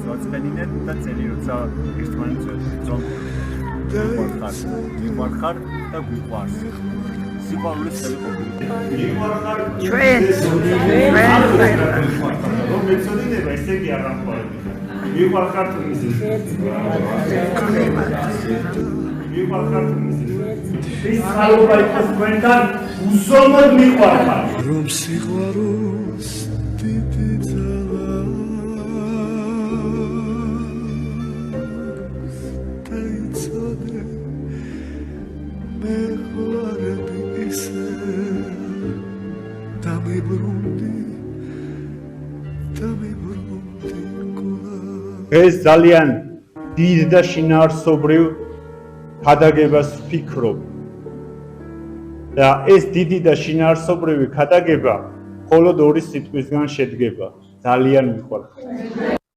ვაწყენინეთ და წელი როცა ერთმანეთს მიყვარხარ და გვიყვარს. სიყვარულის ხელი ყოფილი. მიყვარხარ ჩვენ რომ მეწოდინება ესე კი არ ამყვარები. მიყვარხარ თუ ისე. მიყვარხარ თუ ისე. ის ხალხი იყოს თქვენთან უსოლოდ მიყვარხარ. რომ სიყვარულს დიდი ძალა დაიცოდე მე ხარები ისე დამიბრუნდი ეს ძალიან დიდ და შინაარსობრივ ქადაგებას ვფიქრობ. და ეს დიდი და შინაარსობრივი ქადაგება მხოლოდ ორი სიტყვისგან შედგება. ძალიან მიყვარხარ.